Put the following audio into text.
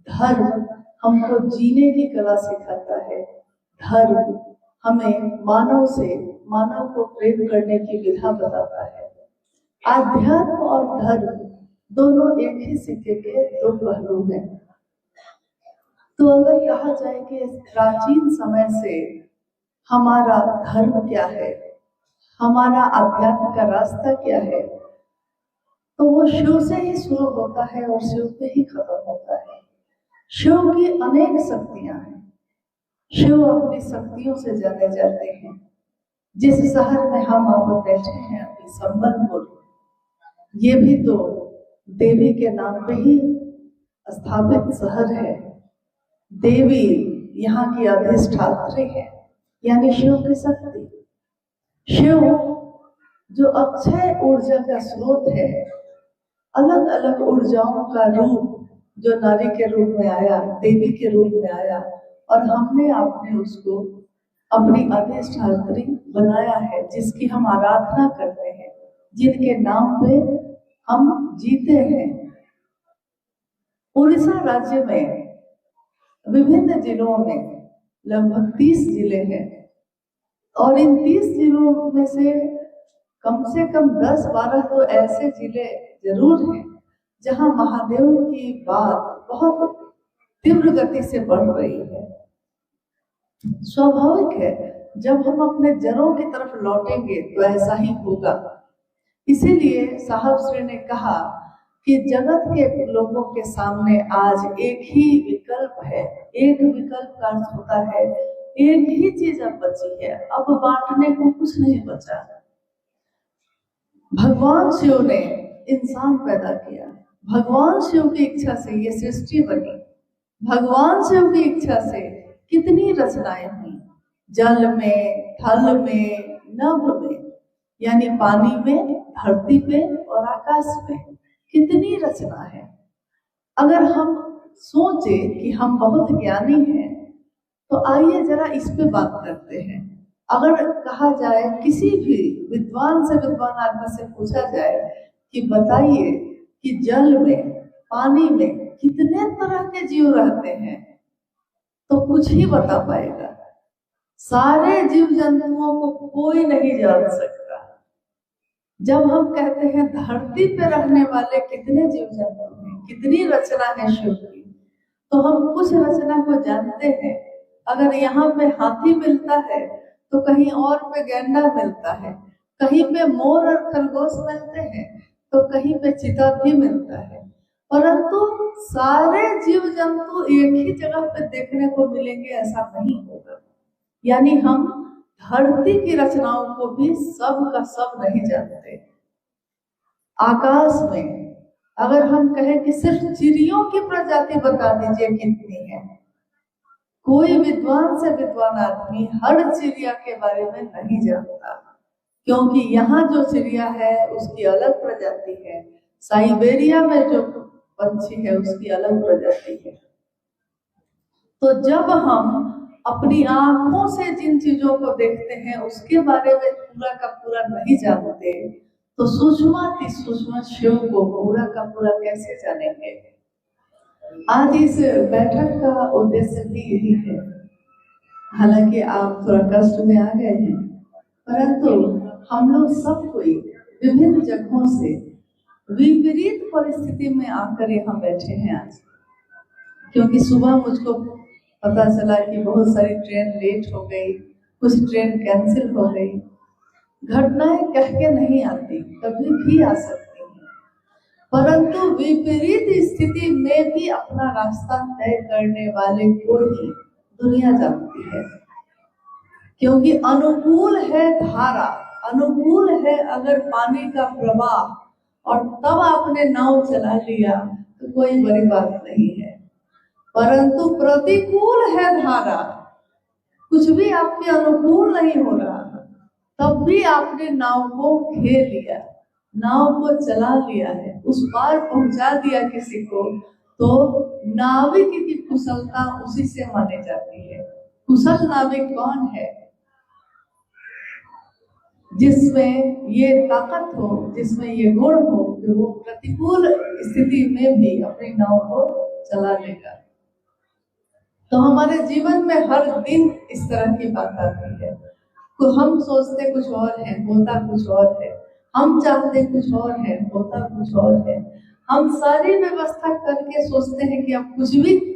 धर्म हमको जीने की कला सिखाता है। धर्म हमें मानव को प्रेम करने की विधा बताता है। आध्यात्म और धर्म दोनों एक ही सिक्के के दो पहलू हैं। तो अगर कहा जाए कि प्राचीन समय से हमारा धर्म क्या है, हमारा आध्यात्म का रास्ता क्या है, तो वो शिव से ही शुरू होता है और शिव पे ही खत्म होता है। शिव की अनेक शक्तियां हैं। शिव अपनी शक्तियों से जाने जाते हैं। जिस शहर में हम अब बैठे हैं अभी, संबलपुर, ये भी तो देवी के नाम पे ही स्थापित शहर है। देवी यहाँ की अधिष्ठात्री है, यानी शिव की शक्ति। शिव जो अक्षय ऊर्जा का स्रोत है, अलग अलग ऊर्जाओं का रूप जो नारी के रूप में आया, देवी के रूप में आया, और आपने उसको अपनी अधिष्ठात्री बनाया है, जिसकी हम आराधना करते हैं, जिनके नाम पे हम जीते हैं। उड़ीसा राज्य में विभिन्न जिलों में लगभग 30 जिले हैं, और इन 30 जिलों में से कम 10-12 तो ऐसे जिले जरूर हैं जहां महादेव की बात बहुत तीव्र गति से बढ़ रही है। स्वाभाविक है, जब हम अपने जड़ों की तरफ लौटेंगे तो ऐसा ही होगा। इसीलिए साहब श्री ने कहा कि जगत के लोगों के सामने आज एक ही विकल्प है। एक विकल्प का अर्थ होता है एक ही चीज अब बची है, अब बांटने को कुछ नहीं बचा। भगवान शिव ने इंसान पैदा किया, भगवान शिव की इच्छा से ये सृष्टि बनी, भगवान शिव की इच्छा से कितनी रचनाएं हुई, जल में, थल में, नभ में, यानी पानी में, धरती पे और आकाश में कितनी रचना है। अगर हम सोचे कि हम बहुत ज्ञानी हैं, तो आइए जरा इस पे बात करते हैं। अगर कहा जाए, किसी भी विद्वान से विद्वान आदमी से पूछा जाए कि बताइए कि जल में, पानी में कितने तरह के जीव रहते हैं, तो कुछ ही बता पाएगा। सारे जीव जंतुओं को कोई नहीं जान सकता। जब हम कहते हैं धरती पे रहने वाले कितने जीव जंतु हैं, कितनी रचना है शिव की, तो हम कुछ रचना को जानते हैं। अगर यहाँ पे हाथी मिलता है तो कहीं और पे गैंडा मिलता है, कहीं पे मोर और खरगोश मिलते हैं तो कहीं पे चीता भी मिलता है, परंतु सारे जीव जंतु एक ही जगह पे देखने को मिलेंगे ऐसा नहीं होगा। यानी हम धरती की रचनाओं को भी सब का सब नहीं जानते। आकाश में अगर हम कहें कि सिर्फ चिड़ियों की प्रजाति बता दीजिए कितनी है, कोई विद्वान से विद्वान आदमी हर चिड़िया के बारे में नहीं जानता, क्योंकि यहाँ जो चिड़िया है उसकी अलग प्रजाति है, साइबेरिया में जो पंछी है उसकी अलग प्रजाति है। तो जब हम अपनी आंखों से जिन चीजों को देखते हैं उसके बारे में पूरा का पूरा नहीं जानते, तो सूक्ष्म शिव को पूरा का पूरा कैसे जानेंगे। आज इस बैठक का उद्देश्य भी यही है। हालांकि आप थोड़ा कष्ट में आ गए हैं, परंतु हम लोग सब कोई विभिन्न जगहों से विपरीत परिस्थिति में आकर यहाँ बैठे हैं आज। क्योंकि सुबह मुझको पता चला कि बहुत सारी ट्रेन लेट हो गई, कुछ ट्रेन कैंसिल हो गई। घटनाएं कह के नहीं आती, कभी भी आ सकती हैं, परंतु विपरीत स्थिति में भी अपना रास्ता तय करने वाले को ही दुनिया जानती है। क्योंकि अनुकूल है धारा, अनुकूल है अगर पानी का प्रवाह, और तब आपने नाव चला लिया तो कोई बड़ी बात नहीं है। परंतु प्रतिकूल है धारा, कुछ भी आपके अनुकूल नहीं हो रहा, तब भी आपने नाव को घेर लिया, नाव को चला लिया है, उस पार पहुंचा दिया किसी को, तो नाविक की कुशलता उसी से मानी जाती है। कुशल नाविक कौन है? जिसमें ये ताकत हो, जिसमें ये गुण हो कि वो प्रतिकूल स्थिति में भी अपनी नाव को चला लेगा। तो हमारे जीवन में हर दिन इस तरह की बात आती है। तो हम सोचते कुछ और है, होता कुछ और है। हम चाहते कुछ और है, होता कुछ और है। हम सारी व्यवस्था करके सोचते हैं कि अब कुछ भी